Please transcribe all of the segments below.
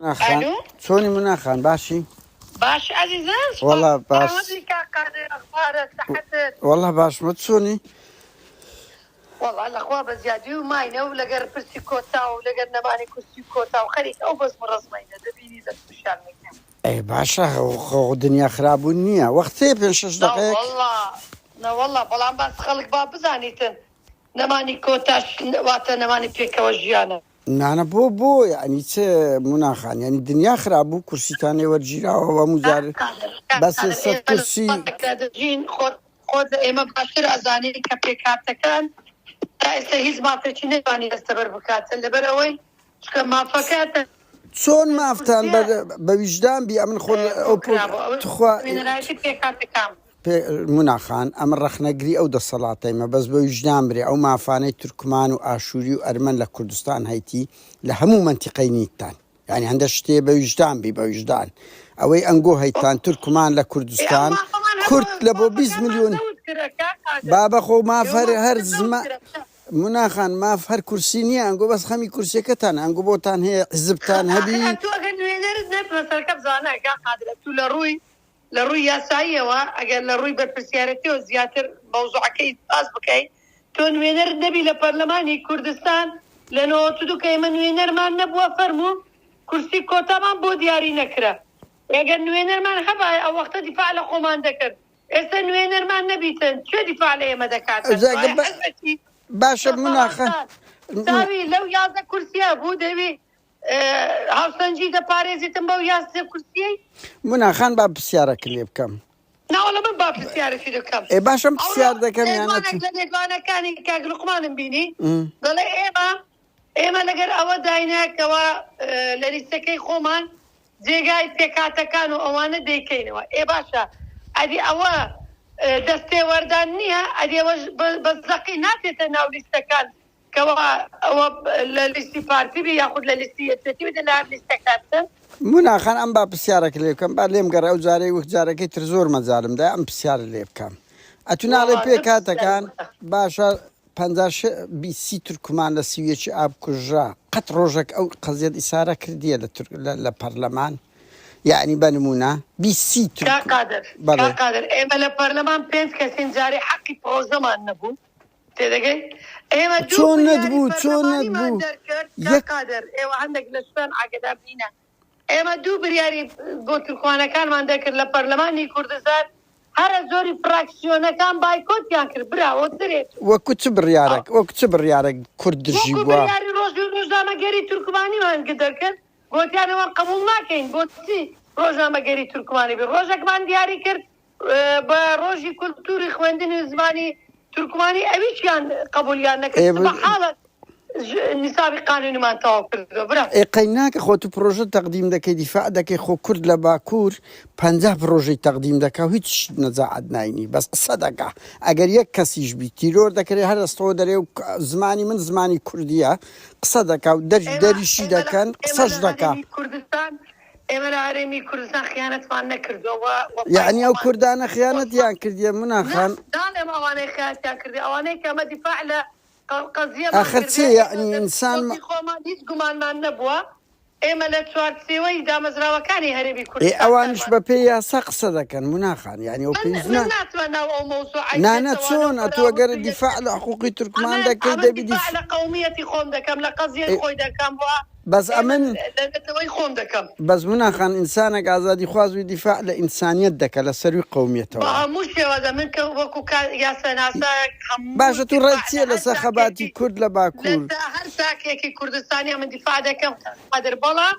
مناخان الو شلوني مناخان باشي؟ باش عزيزان والله باش وديك قادر اخبارك صحتك والله باش ما تشوني والله الاخبار بزيادة وما ينو لقر برسي كوتا ولقر نماني كرسي كوتا وخليك او بس مرزمين دبيني ذا السوشيال ميديا اي باشا الدنيا خراب النية وقتي بين 6 لا دقائق والله لا والله بلان بس خلق باب بزانيتن نماني كوتاش واتا نماني بيك وجيانا أنا بو يعني مناخان يعني الدنيا خراب كرسي تاني ورجيرا ومزار بس صد كرسي جين خود ايما باشر ازاني كبيكاتا كان هیچ مافێکی نێوانی دەستەبەر بکات لەبەرەوەی چکە مافەکەتە چۆن مافتان بە ویژدان بی ئەمن خۆ تخوا وێنەرایەتی پێکاتەکان مناخان ئەمە ڕەخنەگری ئەو دەسەڵاتەیمە بەس بە ویژدان برێ ئەو مافانەی تورکمان و ئاشووری و ئەرمەن لە کوردستان هەیتی لە هەموو منتیقەی نیتان یعنی هەندە شتێ بە ویژدان بی بە ویژدان ئەوەی ئەنگۆ هەیتان تورکمان لە کوردستان کورد لە بۆ 20 میلیۆن بابە خۆ مافەر هەر زمە مناخان ماف هەر کورسی نییە ئەنگۆ بەس خەمی کورسەکەتان ئەنگۆ بۆتان هەیە حزبتان هەبی لە ڕووی یاساییەوە ئەگەر لە ڕووی بەرپرسیارەتیەوە زیاتر مەوزوعەکەی باس بکەیت تۆ نوێنەر نەبی لە پەرلەمانی کوردستان لە 92 کە ئێمە نوێنەرمان نەبووە فەرموو کورسی کۆتامان بۆ دیاری نەکرا ئەگەر نوێنەرمان هەبایە ئەو وەختە دیفاع لە خۆمان دەکرد ئێستا نوێنەرمان نەبیتن چێ دیفاع لە ئێمە دەکاتن باشە مناخان تاوی لەو یازدە کورسیە بوو دەوی هاوسەنجی دەپارێزیتم بەو یازدە کورسیەی مناخان با پرسیارەکە لێ بکەم ناوەڵە من با پرسیارەشی دەکەم باشم پرسیار دەکەم لە لێدوانەکانی کاگلوقمانم بینی دەڵێ ئێمە لەگەر ئەوە دایناکەوە لە لیستەکەی خۆمان جێگای پێکاتەکان و ئەوانە دەیکەینەوە باشە ئەدی ئەوە دەستێوەردان نییە ئەدیەوەش بەزەقی ناتێتە ناو لیستەکان کەەوە ئەوە لە لیستی پارتیبی یاخود لە لیستی یەکێتی بدە لە هەر لیستەکاتن مناخان ئەم با پرسیارەکە لێ بکەم با لێم گەڕە ئەو جارەی وەک جارەکەی تر زۆر مەجالمدا ئەم پرسیارە لێ بکەم ئەتوناڵێ پێکاتەکان باشە 50 تورکمان لە سیویەکی ئاب کوژرا قەت ڕۆژێک ئەو قەزیەت ئیسارە کردیە لە پەرلەمان یعنی بەنمونە 20 قادر ئێمە لە پەرلەمان 5 کەسین جارێ حەقی پرۆژەمان نەبوو تێدەگەی ئێمە چۆن نەبوو قادر ئێوە هەندێک لە شوێن ئاگدار بینە ئێمە دوو بریاری بۆ تورکوانەکانمان دەکرد لە پەرلەمانی کوردستان هەرە زۆری فراکسیۆنەکان بایکۆتیان کرد براوە درێت وەکو چ بڕیارێک کورد دژی بووە ڕۆژنامەگەری تورکمانیمان دەکرد گوتیانەوە قبول ناکەین بۆ چی ڕۆژنامەگەری تورکمانی بێ ڕۆژێکمان دیاری کرد بە ڕۆژی کولتوری خوێندنی زمانی تورکمانی ئەویشیان قبولیان نەکرد بە حاڵەت نسابی قانونیمان تەواو کردەوە برا قەیناکە خۆ تو پرۆژە تەقدیم دەکەی دیفاع دەکەی خۆ کورد لە باکوور 50 پرۆژەی تەقدیم دەکا و هیچ نەجاعەت ناینی بەس قسە دەکا ئەگەر یەک کەسیش بی تیرۆر دەکرێت هەر دەستەوە دەرێ و زمانی من زمانی کوردیە قسە دەکا و دەریشی دەکەن قسەش دەکا ئێمە لە هەرێمی کوردستان خیانەتمان نەکردەوە یعنی ئەو کوردانە خیانەتیان کردیە مناخان داڵێم ئەوانەی خیانەتیان کردی ئەوانەی کە ئەمە دیفاع لە آخر چی یعنی ئینسان خۆمان هیچ گومانمان نەبووە ئێمە لە چوارچێوەی دامەزراوەکانی هەرێمی کوردستان ئەوانش بە پێی یاسا قسە دەکەن مناخان یعنی ئەو پێویستە نانە چۆن ئەتۆ ئەگەر دیفاع لە حقوقی تورکمان دەکەی دەبی دیفاع لە قەومیەتی خۆم دەکەم لە قەزیەی خۆی دەکەم بووە بەس ئەمن لەگەتەوەی خۆم دەکەم بەس مناخان ئینسانێک ئازادی خوازوی دیفاع لە ئینسانیەت دەکە لە سەروی قەومیەتەوە هەموو شێوەدە من کە وەکو یاسەناسایەک باشە تو ڕێت چییە لەسەر خەباتی کورد لە باکوور هەر ساکێکی کوردستانی من دیفاع دەکەم قەدر بەڵام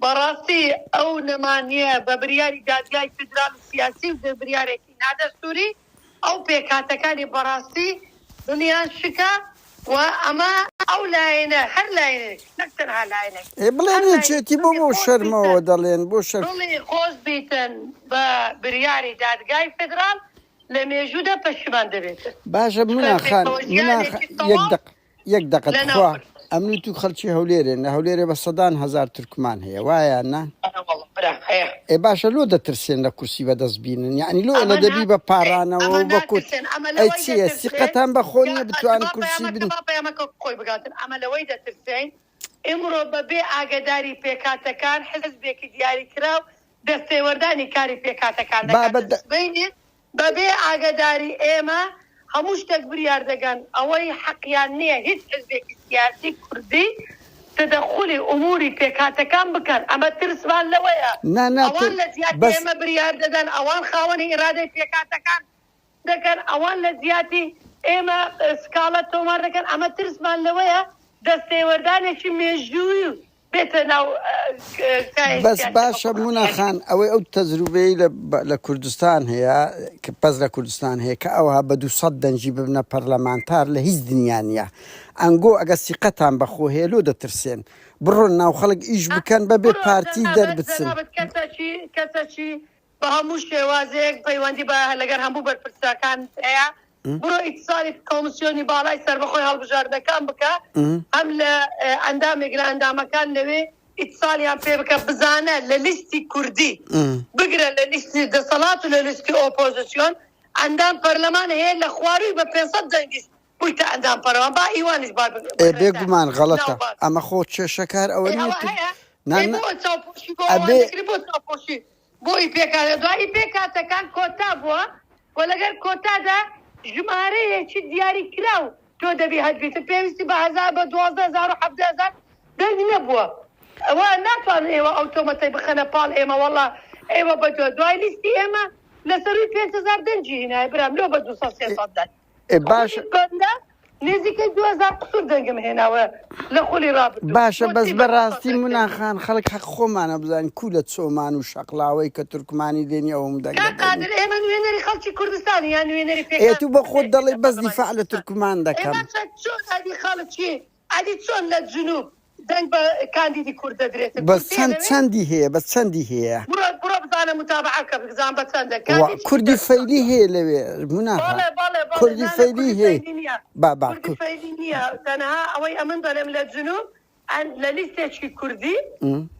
بەڕاستی ئەو نەمانیە بە بریاری دادگای فیدرال و سیاسی و بریارێکی نادەستوری ئەو پێکاتەکانی بەڕاستی دنیان شکا و ئەمە ئەو لایەنە هەر لایەنێک نەکتەنها لایەنێک بڵێن چێتی بۆ شەرمەوە دەڵێن بۆ دڵی خۆش بیتن بە بریاری دادگای فیدرال لە مێژوودا پەشیمان دەبێتن باشە مناخان یەک دەقەتخوا ئەمنی تو خەڵکی هەولێرێن لە هەولێرێ بە 100,000 تورکمان هەیە وایە نا باشە لۆ دەترسێن لە کورسی بەدەست بینن یعنی لۆ لە دەبی بە پارانەوە بە کورت ئەی چیە سیقەتان بە خۆ نییە بتوانن کورسی بن خۆی بگاتن ئەمە لەوەی دەترسین ئێمڕۆ بەبێ ئاگداری پێکاتەکان حزبێکی دیاری کراو دەستێوەردانی کاری پێکاتەکان دەکات بەبێ ئاگداری ئێمە هەموو شتێک بریار دەگەن ئەوەی حەقیان نییە هیچ حزبێکی سیاسی کوردی تدخلی ئوموری پێکاتەکان بکەن ئەمە ترسمان لەوەیە ئەوان لە زیاتی ئێمە بریار دەدەن ئەوان خاوەنی ئیرادەی پێکاتەکان دەکەن ئەوان لە زیاتی ئێمە سکاڵە تۆمار دەکەن ئەمە ترسمان لەوەیە دەستێوەردانێکی مێژووی بێتە ناو بەس باشە موناخان ئەوەی ئەو تەجروبەی لە کوردستان هەیە کە پەز لە کوردستان هەیە کە ئەوها بە 200 دەنجی ببنە پەرلەمانتار لە هیچ دنیا نیە ئەنگۆ ئەگە سیقەتان بەخۆ هێلۆ دەترسێن بڕۆن ناو خەڵک ئیش بکەن بەبێ پارتی دەربچن کەسەکی بە هەموو شێوازەیەک پەیوەندی بە لەگەر هەموو بەرپرسەکان هەیە بڕۆ ئیتصالی کۆمسیۆنی باڵای سەربەخۆی هەڵبژاردنەکان بکە ئەم لە ئەندامێک لە ئەندامەکان لەوێ ئیتصالیان پێ بکە بزانە لە لیستی کوردی بگرە لە لیستی دەسەڵات و لە لیستی ئۆپۆزیسیۆن ئەندام پەرلەمان هەیە لە خواروی بە 500 دەنگیش بوویتە ئەندام پەرلەمان با ئیوانیش بێگومان غەڵەتە ئەمە خۆ کێشەکار ئەوە چاوپۆشی بۆی پێکاتە دوایی پێکاتەکان کۆتا بووە و لەگەر کۆتادا ژمارەیەکی دیاری کراو تۆ دەبی هەدبیتە پێویستی بە 1000 بە 12000 و 17000 دەنگ نەبووە ئەوە ناتوانن ئێوە ئەوتۆمەتەی بخەنە پاڵ ئێمە وەڵا ئێوە بە دوای لیستی ئێمە لەسەروی 5000 دەنجی هێنای برام لۆ بە 200 باش نزیکەی 2000 قسوور دەنگم هێناوە لە خولی ڕابردوو باشە بەس بەڕاستی موناخان خەڵک حەق خۆمانە بزانین کو لە چۆمان و شەقلاوەی کە تورکمانی دێنی ئەوم قادر ئێمە نوێنەری خەڵکی کوردستانی یان نوێنەری پێکاتە بە خۆت دەڵێ بەس دیفاع لە تورکمان دەکەم چۆن ئەدی خەڵکی ئەدی چۆن لە جنوب دەنگ بە کاندیدی کورد دەدرێت بەس چەندی هەیە بەس چەندی هەیە بڕۆ بزانە متابعەکە بزان بە چەندە کوردی فەیلی هەیە لەوێ موناخان کوردی فەیلی هەیە کوردی فەیلی نییە تەنها ئەوەی ئەمن دەڵێم لە جنوب لە لیستێکی کوردی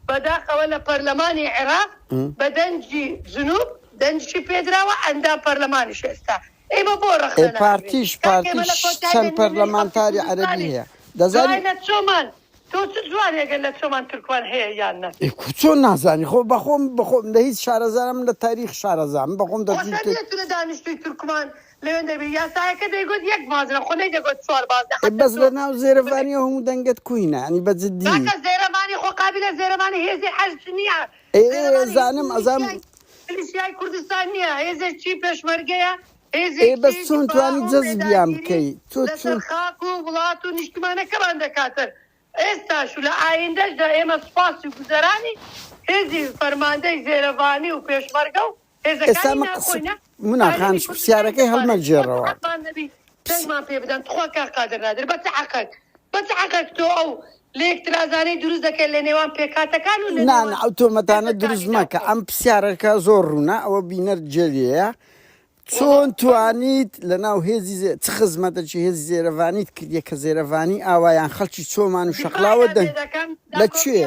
بەداخەوە لە پەرلەمانی عێراق بە دەنجی جنوب دەنجی پێدراوە ئەندام پەرلەمانیش ئێستا ئێمە بۆ ڕەخنە پارتیش چەند پەرلەمانتاری عەرەبی هەیە دەزانین چۆمان تۆ چ جوانێگەن لە چۆمان تورکمان هەیە یان نە چۆن نازانی خۆ بەخۆم لە هیچ شارەزارم لە تاریخ شارەزارم بەخۆم دەچێتە دانیشتوی تورکمان لەوێن دەبی یاسایەکە دەیگوت یەک بازنە خۆ نەیدەگوت 4 بازنە بەس لە ناو زێرەڤانیەوە هەموو دەنگت کوینە ئەنی بەجددی زێرەمانی خۆ قابلە زێرەمانی هێزی حەج نییە زانم ئەزانم پلیسیای کوردستان نییە هێزێکی پێشمەرگەیە بەس چۆن توانی جەزبیان بکەیت تۆ لەسەر خاک و وڵات و نیشتمانەکەمان دەکاتن ئێستاش و لە ئایندەشدا ئێمە سوپاسی گوزەرانی هێزی فەرماندەی زێرەڤانی و پێشمەرگە و هێزەکانی ناخۆینە موناخان پرسیارەکەی هەڵمەجێڕەوە دەنگمان پێ بدەن تخوا کا قادر نادر بە چ حەقەک تۆ ئەو لە یەکترازانەی دروست دەکەن لە نێوان پێکاتەکان و نان ئەوتۆمەتانە دروست مەکە ئەم پرسیارەکە زۆر ڕوونە ئەوە بینەر جێریەیە چۆن توانیت لە ناو هێزی چ خزمەتێکی هێزی زێرەڤانیت کردیە کە زێرەڤانی ئاوایان خەڵکی چۆمان و شەقلاوە لەکوێ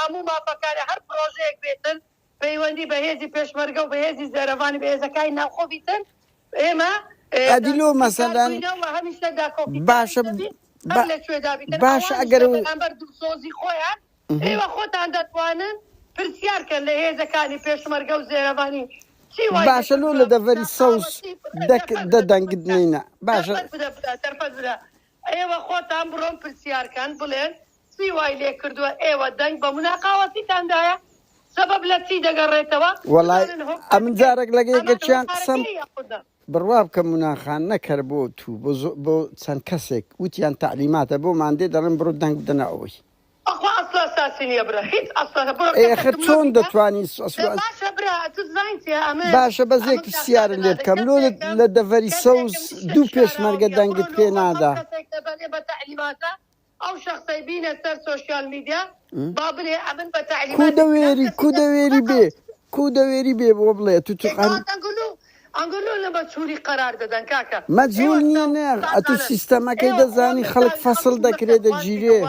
هەموو مافەکانی هەر پرۆژەیەک بێتن پەیوەندی بە هێزی پێشمەرگە و بە هێزی زێرەڤانی بە هێزەکانی ناوخۆ بیتن ئێمە ئەدیلۆ مەسەلەن باشە ئەگەر سۆزی خۆیان ئێوە خۆتان دەتوانن پرسیارکەن لە هێزەکانی پێشمەرگە و زێرەڤانی باشە لۆ لە دەڤەری سەوز دەدەنگت نینە باشە ئێوە خۆتان بڕۆن پرسیارکەن بڵێن چی وای لێ کردووە ئێوە دەنگ بە مناقاوەتیتاندایە سەبەب لە چی دەگەڕێتەوە وەڵای ئەمن جارێک لەگەیەکەچیان قسەم بڕوا بکە موناخان نەکرد بۆ تو بۆ چەند کەسێک وتیان تعلیماتە بۆ ماندێ دەڵێن بڕۆ دەنگ بدەنە ئەوەی ئێخر چۆن دەتوانی باشە بەزێک پرسیارە لێ بکەم لۆ لە دەڤەری سەوز دوو پێشمەرگە دەنگت پێ نادا ئەو شخصی بینە سەر سۆشیال میدیا با بڵێ ئەمن بە تعلیمات کو دەوێری بێ بۆ بڵێ تو ئەنگلۆ لە بە چوری قەرار دەدەن کاکە مەجهول نییە نێ ئەتو سیستەمەکەی دەزانی خەڵک فەسڵ دەکرێت دەگیرێ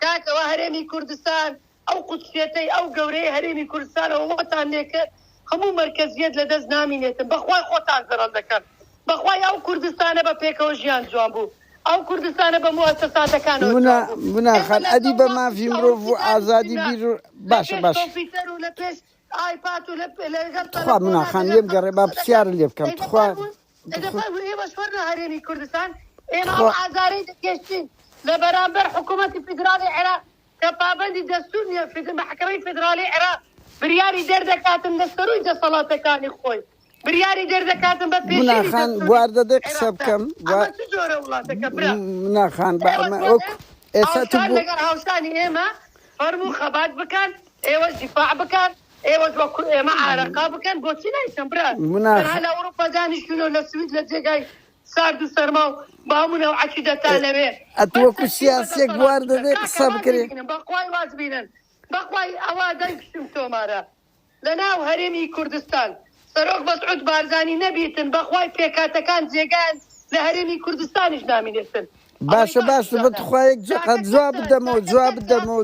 کاکەوە هەرێمی کوردستان ئەو قوتسێتەی ئەو گەورەی هەرێمی کوردستانەوە وەتان لێکرد هەموو مەرکەزیەت لە دەست نامینێتن بەخوای خۆتان زەڕەن دەکەن بەخوای ئەو کوردستانە بە پێکەوە ژیان جوان بوو ئەو کوردستانە بە موەسەساتەکانەوە منا خان ئەدی بە مافی مرۆڤ و ئازادی بیر باشە کۆمپیوتەر و لە پێش ئایپاد و تخوا منا خان لێم گەڕێ با پرسیارە لێ بکەم تخوا ئێمەش وەرنە هەرێمی کوردستان ئێمە ئازارەی دەکێشین لە بەرامبەر حکوومەتی فیدرالی عێراق کە پابەندی دەستور نییە محکەمەی فیدرالی عێراق بریاری دەردەکاتن لە سەروی دەسەڵاتەکانی خۆی بریاری دەردەکاتن بە منا خان بواردەدەی قسە بکەم جۆرە وڵاتەکە برا منا خان ئێستا تو لەگەر هاوسانی ئێمە فەرموو خەبات بکەن ئێوە دیفاع بکەن ئێوە وەکو ئێمە عارەقا بکەن بۆچی نایچەن برا لە ئەوروپا دانیشتونەوە لە سوید لە جێگای سارد و سەرما و بامونە و عەقیدەتانەوێ ئەتو وەکو سیاسێک بواردەدەی قسە بکرێ بەخوای واز بینن بەخوای ئەوە دەیکشم تۆمارە لە ناو هەرێمی کوردستان سەرۆک بەسعود بارزانی نەبیتن بەخوای پێکاتەکان جێگان لە هەرێمی کوردستانیش نامینێتن باشە بەتخوایەک جواب بدەمەوە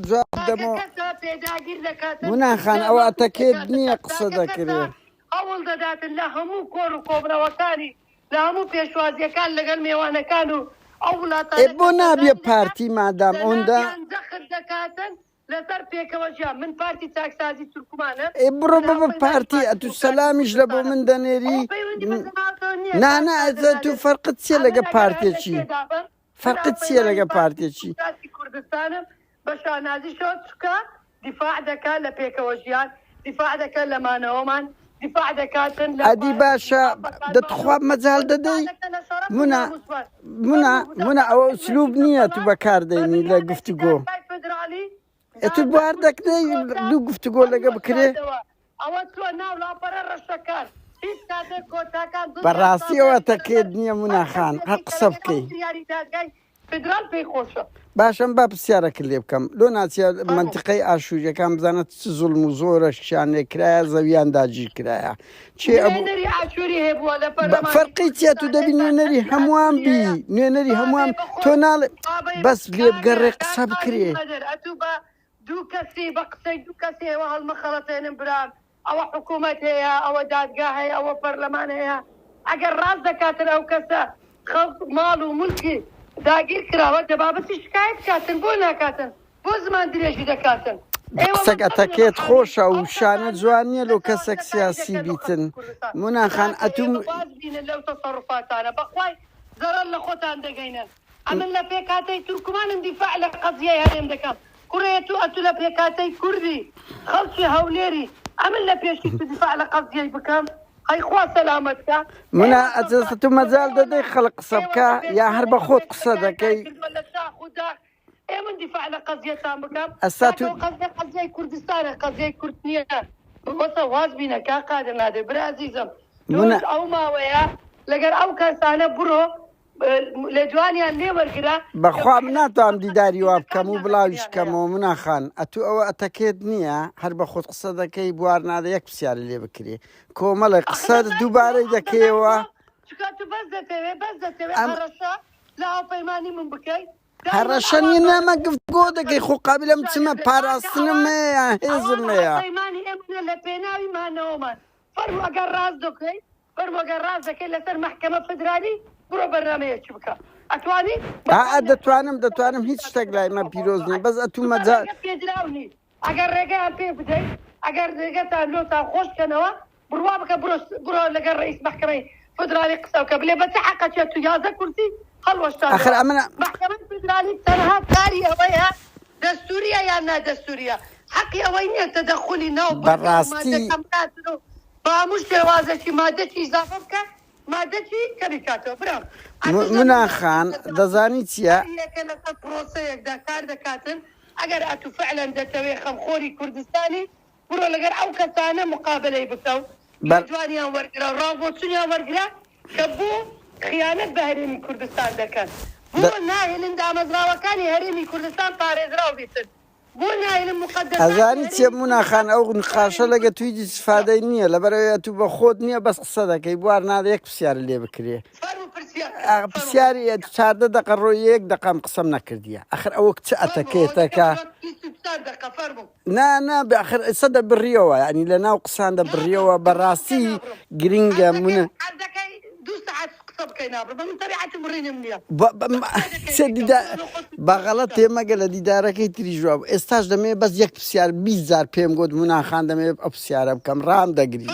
منا خان ئەوە ئەتەکێت نییە قسە دەکرێت هەوڵ دەداتن لە هەموو کۆڕ و کۆبنەوەکانی لە هەموو پێشوازیەکان لەگەڵ میێوانەکان و ئەو وڵاتان بۆ نابێ پارتی مادام ئەوەندە زەخر دەکاتن لەسەر پێکەوەژیان من پارتی چاکسازی تورکمانە بڕۆ بە پارتی ئەتو سەلامیش لە بۆ من دەنێری نانە ئەزە تو فەرقت چیە لەگە پارتێکی فەرقت چییە لەگە پارتێکی کوردستانم بە شانازی شۆ چکە دیفاع دەکات لە پێکەوەژیان دیفاع دەکات لە مانەوەمان دیفاع دەکاتن ئەدی باشە دەتخوا مەجال دەدەی منە ئەوە ئوسلوب نییە تو بەکاردەینی لە گفتوگۆ ئەتو بوار دەکەی دوو گفتوگۆ لەگە بکرێ ئەوە تۆ ناو لاپەرە ڕەشەکان بەڕاستیەوە تەکێت نییە مناخان هەر قسە بکەی فدرال پێی خۆشە باشم با پرسیارەکە لێ بکەم لۆ ناچە منتیقەی ئاشووریەکان بزانێت چ زوڵم و زۆرە شانێ کرایە زەویان داگیر کرایە فەرقی چیە تو دەبی نوێنەری هەمووان بی نوێنەری هەمووان تۆ ناڵێ بەس لێ بگەڕێ قسە بکرێ دوو کەسی بە قسەی دوو کەسی ئێوە هەڵمە خەڵەتێنم برام ئەوە حکوومەت هەیە ئەوە دادگا هەیە ئەوە پەرلەمان هەیە ئەگەر ڕاست دەکاتن ئەو کەسە خەڵک ماڵ و مولکی داگیر کراوە دەبابەتی شکایەت کاتن بۆ ناکاتن بۆ زمان درێژی دەکاتن قسەک ئەتەکێت خۆشە و شانە جوان نییە لەو کەسێک سیاسی بیتن مناخان ئەتوم لەو تەسەڕوفاتانە بەخوای زەرەر لە خۆتان دەگەینن ئەمن لە پێکاتەی تورکمانم دیفاع لە قەزیای هەرێم دەکەم کوڕێت و ئەتو لە پێکاتەی کوردی خەڵکی هەولێری ئەمن لە پێشی تو دیفاع لە قەزیای بکەم خوا سەلامەتکە منە ئەجەستە تو مەجال دەدەی خەڵک قسە بکە یا هەر بە خۆت قسە دەکەی من دیفاع لە قەزیەتان بکەم ئەستا تو قەزیای کوردستانە قەزیای کورد نییە بۆسە واز بینە کا قادر نادێ برا عەزیزم ئەو ماوەیە لەگەر ئەو کەسانە بڕۆ لە جوانیان لێ وەرگرا بەخوا من ناتوانم دیداری وا بکەم و بڵاویش بکەمەوە مناخان ئەتو ئەوە ئەتەکێت نییە هەر بە خۆت قسە دەکەی بوار نادە یەک پرسیارە لێ بکرێ کۆمەڵە قسە دووبارەی دەکەیەوە بەس دەتەوێت هەڕەشە لە هاوپەیمانی من بکەیت هەڕەشەنی نامە گفتگۆ دەکەی خۆ قابلم چمە پاراستنم هەیە هێزم هەیە لە پێناوی مانەوەمان فەرمو ئەگەر ڕاست دەکەی فەرمو ئەگەر ڕاست دەکەی لەسەر محکەمە فدرالی بڕۆ بەرنامەیەکی بکە ئەتوانی دەتوانم هیچ شتێک لای مە پیرۆز نیە بەس ئەتو مەجال پێدراونی ئەگەر ڕێگەیان پێ بدەیت ئەگەر ڕێگەتان لۆتان خۆشکەنەوە بڕوا بکە بڕۆ لەگەر ڕئیس محکەمەی فدرالی قسە بکە بڵێ بە چه حەقەچێت تو یازە کورسی هەڵوەشتان محکەمەی فدرالی تەنها کاری ئەوەیە دەستوریە یان نادەستوریە حەقی ئەوەی نییە تەدەخولی ناو بەڕاستی بە هەموو شێوازێکی مادەی ئیزافە بکە مادەی کەمی کاتەوە برام مناخان دەزانی چییە لەسەر پرۆسەیەکدا کار دەکاتن ئەگەر ئەتو فعلەن دەتەوێت خەمخۆری کوردستانی بڕۆ لەگەر ئەو کەسانە مقابلەی بکە و جوانیان وەرگرا ڕاوبۆچونیان وەرگرا کە بۆ خیانەت بە هەرێمی کوردستان دەکەن بۆ ناهێنن دامەزراوەکانی هەرێمی کوردستان پارێزراو بیتن بۆ ناهێنن مقدسات ئەزانی چیە مناخان ئەو نقاشە لەگە توی استفادەی نییە لەبەرەوەی تو بە خۆت نییە بەس قسە دەکەی بوار نادە یەک پرسیارە لێ بکرێ پرسیاری چاردە دەقە ڕۆی یەک دەقام قسەم نەکردیە ئەخر ئەوە چ ئەتەکێتەکە نا بەخر سەدە بڕیەوە ینی لە ناو قسان دە بڕیەوە بەڕاستی گرینگە منە قصب كينابر من طبيعة مرين منيا سدي بغلط ما قال دي دارك تري جواب استاج دمي بس يك بسيار 20000 بيم قد منا خان دمي بسيار بكم رام دقري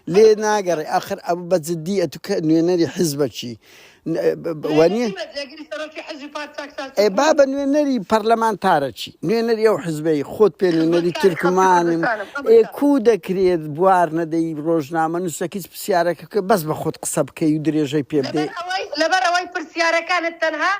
ليه ناقر اخر ابو بزدي اتك نري حزبتشي واني بابا نري برلمانتارتشي نري او حزبي خود بين نري تركمان كودا كريد بوار ندي روجنامه نسكيس بسيارك بس باخذ قصب كي يدري جاي بيبدي لبروي برسياره كانت تنها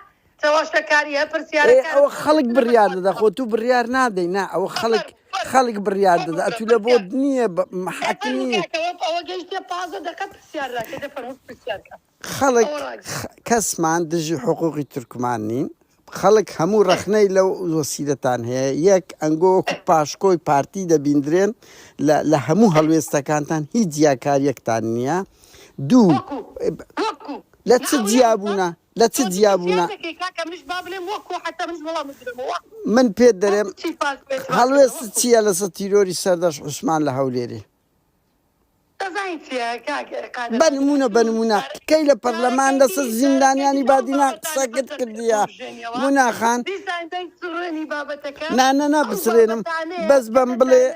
تواش كاريه برسياره او خلق بالرياض دا خوتو بالرياض نادي نا او خلق بالرياض دا اتو لابد نيه محاكميه او جيت بازا دقه برسياره كده فرمت برسياره خلق كسمان دجي حقوقي تركمانين خلق همو رخني لو وسيلتان هي يك انغو باشكوي بارتي دا بيندرين لا همو هلويستكانتان هي زياكار يكتانيا دو لا تزيابونا لا تزيابونا من بيدرم هلويستي على ستيروري سرداش عثمان لهوليري بنمونا كي لبرلمان دس الزندان يعني بعدين ساكت كرديا منا خان نا بسرينم بس بمبلي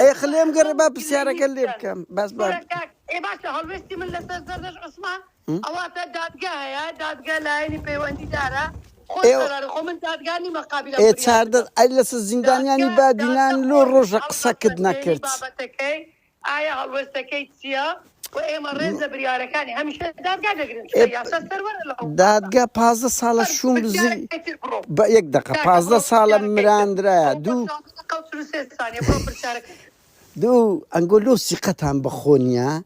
اي خليهم قربا بسيارة كلي بكم بس اي باشا هلوستي من لسرداش عثمان اواتا دادقا لايني بيواندي دارا خمن دادقاني مقابل اي تساردت اي لس الزندان يعني بعدين لو رجع ساكت نكرت آیا هلوستکی چیه و ایم رنز بریارکانی همیشه دادگاه دگرین چه یاسا سرور لو دادگاه 15 سال شون بزی با یک دقیقه 15 سال مراندرا دو انقولو ثقتهم بخونيا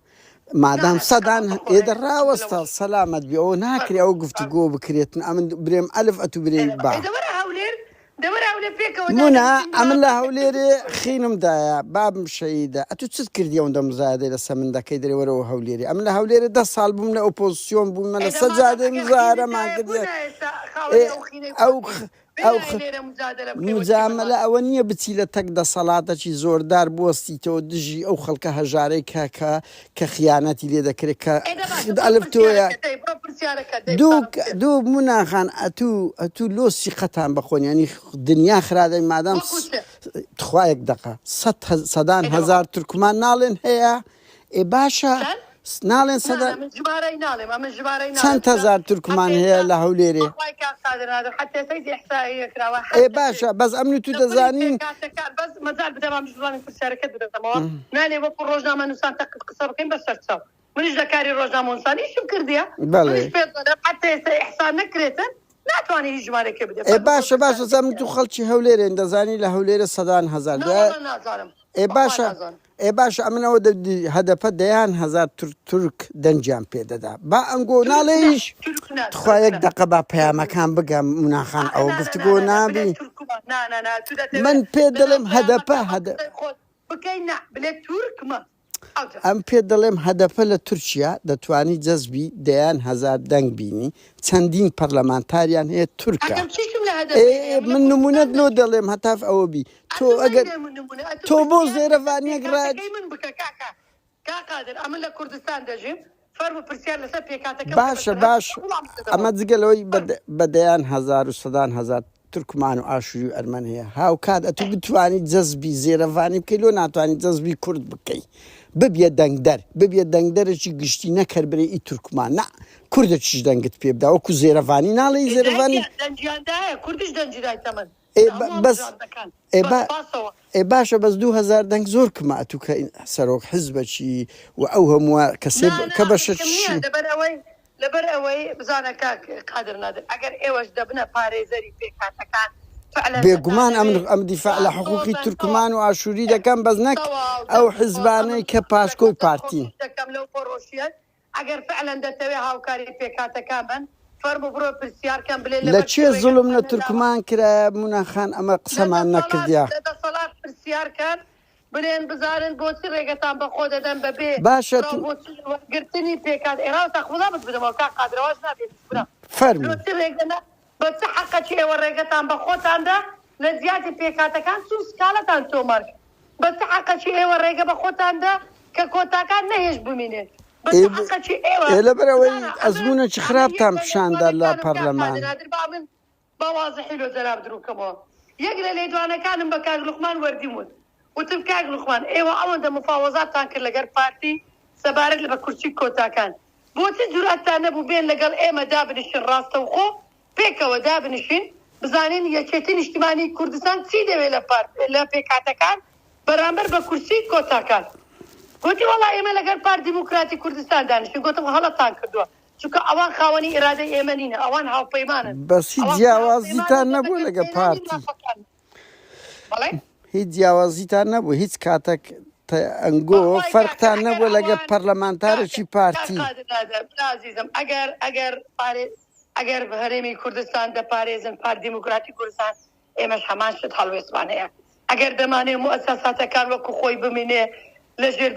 مادام صدان يدرا وسط سلامت بي او ناكري او قفتقو بكريتنا امن بريم الف اتو بريم با منا عمل لها هوليري خينم دايا باب مشيدة أتو تذكر ديون دم زادة لسا من دا كيدري ورو هوليري عمل لها هوليري دا صال بمنا أوبوزيون بمنا سجادة مزارة ما كده أو مجاملة أولية بتيلة تقدر صلاة شي زوردار بوستيتو دجي أو خلقها جاري كخيانتي اللي ذكرك ألف تويا دوب مناخان أتو لو ثقتان بخون يعني الدنيا خرادة مادام تخوايك دقة صدان هزار تركمان نالن هي باشا نالن صدر من جباري نالم چند هزار تركمان هي لهوليري حتى سيدي إحصائية كراوة اي باشا بس أمني تو دزانين بس مازال بدأ مش زبانين في الشركة بدأ نالي وقت روجنامة نسان تقف قصاب كين بس شرطاو منيش ذكاري روجنامة نسان إيش مكرديا منيش بيض حتى إحصاء نكريتن ناتواني هي جباري كبدأ اي باشا زمن تو خلشي هوليري دزاني لهوليري صدان هزار اي باشا امنا ودي هدف ديان هزار ترك دنجام بيدا با انغو ناليش تخويك دقبا بها مكان بقى مناخان او قفتقو نابي من بيدلم هدفه بكينا بلا ترك ما ام پێدەڵێم هەدەفە لە تورکیا دەتوانی جەزبی دەیان هەزار دەنگ بینی چەندین پەرلەمانتاریان هەیە تورکە من نمونەت لۆ دەڵێم هەتاف ئەوە بی تۆ ئەگەر تۆ بۆ زێرەڤانیەک ڕات باش ئەمە جگەلەوەی بەدەیان هەزار و سەدان هەزار ترکمان و ئاشوری و ئەرمەن هەیە هاو کات ئەتو بتوانی جەزبی زێرەڤانی بکەی لۆ ناتوانی جەزبی کورد بکەی ببیە دەنگدەرێکی گشتی نەکەر بێ ئی تورکمان نا کوردێکیش دەنگت پێ بدە وەکو زێرەڤانی ناڵێی زێرەڤانی بەس باشە بەس 2000 دەنگ زۆر کما ئەتو کە سەرۆک حزبەکی و ئەو هەمووە کە بەشەکی لەبەر ئەوەی بزانە قادر نادر ئەگەر ئێوەش دەبنە پارێزەری پێکاتەکان بێگومان ئەم دیفاع لە حقوقی تورکمان و ئاشوری دەکەم بەس نەک ئەو حیزبانەی کە پاشکۆی پارتی دەکەم لەو پۆڕۆشیەت ئەگەر فعلەن دەتەوێت هاوکاری پێکاتەکان بن فەرموو بڕۆ پرسیارکەم بڵێ لە چێ زوڵم لە تورکمان کرا موناخان ئەمە قسەمان نەکردیا دەسەڵات پرسیارکەن بنێن بزارن بۆچی ڕێگەتان بەخۆ دەدەن بەبێ باشە گرتنی پێکات ئێرا تەخوڵا بتبنەوە کا قادرەوەش نابێت فەرموو بەچ حەقەکی ئێوە ڕێگەتان بە خۆتاندا لە زیاتی پێکاتەکان چون سکالەتان تۆمارک بەچ حەقەکی ئێوە ڕێگە بە خۆتاندا کە کۆتاکان نەهێش بمینێت بس حقا ايوه إلا بروي أزمونة خراب تام بشاندا لا برلمان نادر بابن بواضح له زراب دروكمو يقرا لي دوانا كان بكاغ لقمان ورديمون وتبكاغ لقمان ايوه اول ده مفاوضات تاكل لقر بارتي سبارك لبكرسي كوتا كان بوتي جرأت انا بو بين لقال ايما دابنشين راس توخو بيكا ودابنشين بزانين يكتين اجتماعي كردستان سيدي ولا بارت لا بيكاتا كان برامبر بكرسي كوتا كان قلت والله ايما لقر بارت ديمقراطي كردستان دانشين قلت غلطان كردوا شو اوان خاوني اراده يمنينه اوان هاو پیمانه بس هیچ جیاوازیتان نەبوو لەگە پارتی هیچ جیاوازیتان نەبوو هیچ کاتێک ئەنگۆ فەرقتان نەبوو لەگە پەرلەمانتارێکی پارتی عزیزم ئەگەر هەرێمی کوردستان دەپارێزن پارتی دیموکراتی کوردستان ئێمەش هەمان شت هەڵوێستمان هەیە ئەگەر دەمانێت موسساتەکان وەکو خۆی بمینێ لە ژێر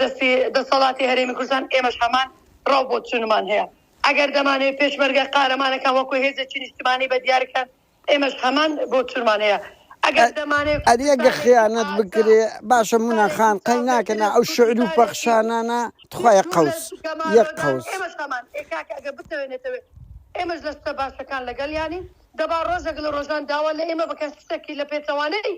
دەسەڵاتی هەرێمی کوردستان ئێمەش هەمان ڕاو بۆ چونمان هەیە ئەگەر دەمانێت پێشمەرگە قارەمانەکان وەکو هێزێکی نیشتیمانی بە دیارکەن ئێمەش هەمان بۆ چونمان هەیە ئەگەر دەمانێت ئەگە خیانەت بکرێ باشە مونەخان قەی ناکەنا ئەو شعر و پەخشانانە تخوایە قەوس یەک قەوس ئێمەش هەمان ئێکاکە ئەگە بتەوێنێتەوە ئێمەش دەستە باشەکان لەگەڵ ینی دەبا ڕۆژێک لە ڕۆژان داوا لە ئێمە بکەن شتێکی لە پێچەوانەی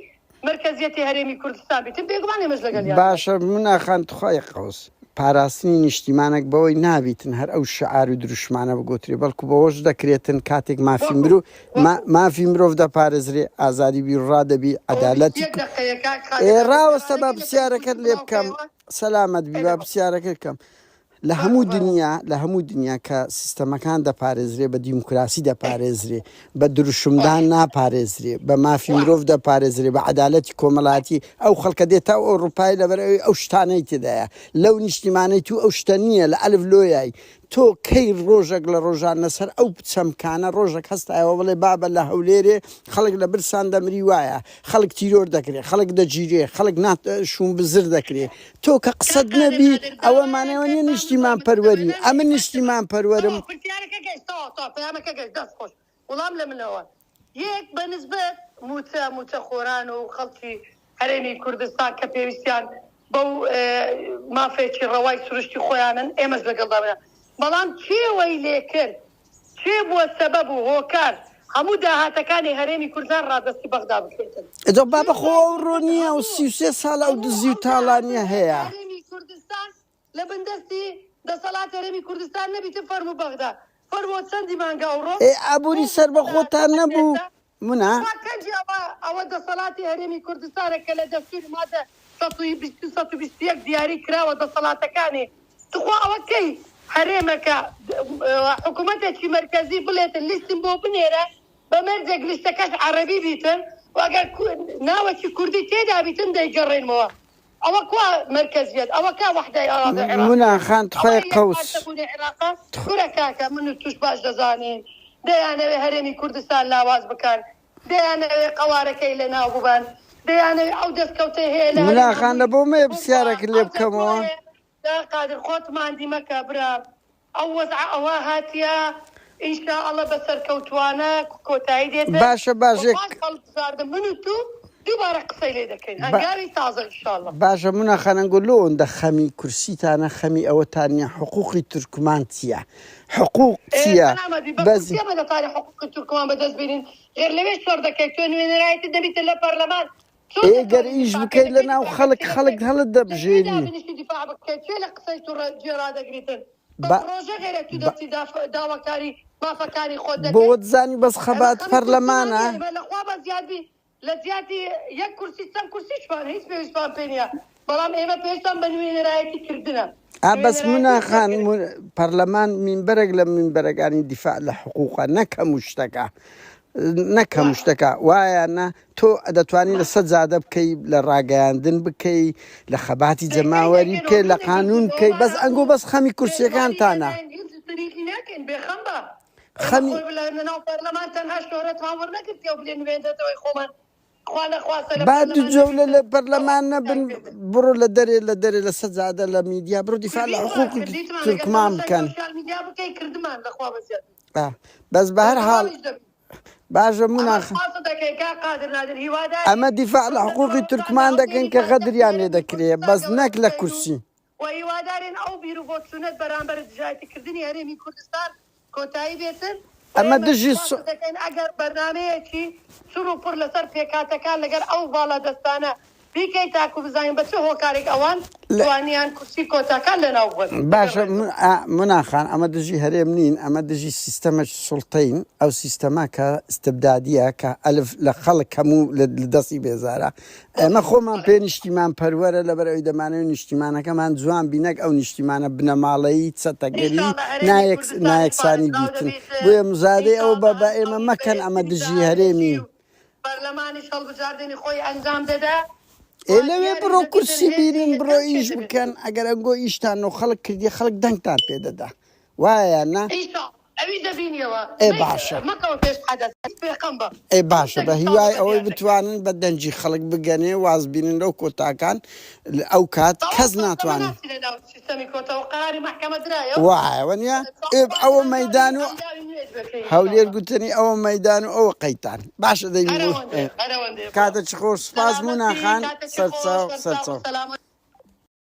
مرکزیەتی هەرێمی کوردستان بیتن بێگومان ئێمەش لەگەڵ باشە مونەخان تخوایە قەوس پاراستنی نیشتیمانێک بەوەی نابیتن هەر ئەو شعار و دروشمانە بگۆترێ بەڵکو بەوەش دەکرێتن کاتێک مافی مرۆڤ دەپارێزرێ ئازادی بیڕادەبی عەدالەتی ڕاوەستە با پرسیارەکەت لێ بکەم سەلامەت بی با پرسیارەکەت بکەم لە هەموو دنیا کە سیستەمەکان دەپارێزرێ بە دیموکراسی دەپارێزرێ بە دروشمدان ناپارێزرێ بە مافی مرۆڤ دەپارێزرێ بە عەدالەتی کۆمەڵاتی ئەو خەڵکە دێتە ئەوروپای لەبەرەوەی ئەو شتانەی تێدایە لەو نیشتیمانەی تو ئەو شتە نییە لە ئەلف لۆیای تۆ کەی ڕۆژێک لە ڕۆژان لەسەر ئەو چەمکانە ڕۆژێک هەستایەوە بڵێ بابە لە هەولێرێ خەڵک لە برسان دەمری وایە خەڵک تیرۆر دەکرێت خەڵک دەگیرێ خەڵک شوون بزر دەکرێت تۆ کە قسەت نەبی ئەوەمانەوە نیە نیشتیمان پەروەری ئەمە نیشتیمان پەروەرم وڵام لە منەوە یەک بەنسبەت موچە خۆران و خەڵکی هەرێمی کوردستان کە پێویستیان بەو مافێکی ڕەوای سروشتی خۆیانن ئێمەش لەگەڵدابێن بەڵام چێوەی لێ کرد چێ بووە سەبەب و هۆکار هەموو داهاتەکانی هەرێمی کوردستان ڕادستی بەغدا بکرێتن ئەجا با بەخۆ ئەوڕۆ نییە و 33 ساڵ ئەو دزی و تاڵانیە هەیە هەرێمی کوردستان لە بندەستی دەسەڵات هەرێمی کوردستان نەبیتە فەرمو بەغدا فەرمۆ چەندی مانگا ئەوڕۆ ئابووری سەر بە خۆتان نەبوو منە ئەوە دەسەڵاتی هەرێمی کوردستانە کە لە دەستوری مادە 121 دیاری کراوە دەسەڵاتەکانی تخوا ئەوە کەی هەرێمەکە حکوومەتێکی مرکزی بڵێتن لیستم بۆ بنێرە بە مەرجێک لیستەکەش عەرەبی بیتن وەگەر ناوەکی کوردی تێدا بیتن دەیگەڕێنمەوە ئەوە کوا مرکزیت ئەوە کا وەحدەی ئاراده عێراق مونەخان تخوای قەوس کوورە کاکە من توش باش دەزانین دەیانەوێ هەرێمی کوردستان لاواز بکەن دەیانەوێ قەوارەکەی لە ناو ببەن دەیانەوێ ئەو دەستکەوتەی هەیە مونەخان لە بۆ مێ پرسیارێک لێ بکەمەوە قادر خۆتمان دیمەکە برا ئەو وەزع ئەوە هاتیە ئینشاءالله بەسەر کەوتوانە کۆتایی دێتە باشە خەڵکزاردە من و تو دووبارە قسەی لێ دەکەین هەنگاوی تازە ئینشاءالله باشە مونەخانەنگۆ لۆندە خەمی کورسیتانە خەمی ئەوەتان نیە حقوقی تورکمان چییە حقوق چییە بەزیمە دەتاری حقوقی تورکمان بەدەست بێنین غێر لەوێ سۆر دەکەیت تۆ نوێنەرایەتی دەبیتە لە پەرلەمان ئێگەر ئیش بکەیت لە ناو خەڵک هەڵت دەبژێری لە قسەی تو جێڕادەگریتن ڕۆژە غێرە تو دەستی داواکاری مافەکانی خۆت دەکەیت بۆ دزانی بەس خەبات پەرلەمانە لەخوا بە زیادبی لە زیاتی یەک کورسی چەند کورسیشمان هیچ پێویستمان پێ نییە بەڵام ئێمە پێویستمان بە نوێنەرایەتی کردنە بەس مونەخان پەرلەمان مینبەرێک لە مینبەرەکانی دیفاع لە حقوقە نەکەم شتەکە نەکەم شتەکە وایەنە تۆ دەتوانانی لە سەد زادە بکەی لە ڕاگەیاندن بکەی لە خەباتی جەماوەری بکەی لە قانون بکەی بەس ئەنگۆ بەس خەمی کورسیەکانتانە خەمی ناو پەرلەمان تەنها شۆرەتمان وەرنەگرتیەوە بڵێن نوێندێتەوەی خۆمان با دوو جەولە لە پەرلەمان نەبن بڕۆ لە دەرێ لە سەد زادە لە میدیا بڕۆ دیفاع لە حقوقی تورکمان بکەن بەس بە هەر حاڵ باشە مونەخان ئەمە دیفاع لە حقوقی تورکمان دەکەن کە غەدریان لێ دەکرێت بەس نەک لە کورسی وهیواداری دەڵێن ئەو بیر و بۆچوونەت بەرامبەر دژایەتیکردنی هەرێمی کوردستان کۆتایی بێتن ئەمە دژی دەکەین ئەگەر بەرنامەیەکی سور و پڕ لەسەر پێکاتەکان لەگەر ئەو باڵە دەستانە بیکەی تاکو بزانین بە چه هۆکارێک ئەوان توانیان کورسی کۆتاکان لەناو بن باشە مناخان ئەمە دژی هەرێم نین ئەمە دژی سیستەمە سوڵتەین ئەو سیستەما کە استبدادیە کە ئەلف لە خەڵک هەموو لە دەستی بێزارە ئەمە خۆمان پێ نیشتیمان پەروەرە لەبەر ئەوی دەمانەوێت نیشتیمانەکەمان جوان بینەک ئەو نیشتیمانە بنەماڵەیی چەتەگەری نایەکسانی دیتن بۆیە مزادەی ئەو بە ئێمە مەکەن ئەمە دژی هەرێمی پەرلەمانی هەڵبژاردننی خۆی ئەنجام دەدا لەوێ بڕۆ کورسی بینن بڕۆ ئیش بکەن ئەگەر ئەنگۆ ئیشتان و خەڵک کردی خەڵک دەنگتان پێدەدا وایە نا ئەوی دەبینیەوە باشە مەکەوە پێش حەدەث پێخەم بە باشە بە هیوای ئەوەی بتوانن بە دەنجی خەڵک بگەنێ واز بینن لەو کۆتاکان ئەو کات کەس ناتوانێت وایە نیە ئەوە مەدان و هەولێر گوتنی ئەوە مەدان و ئەوە قەیتان باشە دەی کاتە چ خۆش سپاس موناخان سەرچاو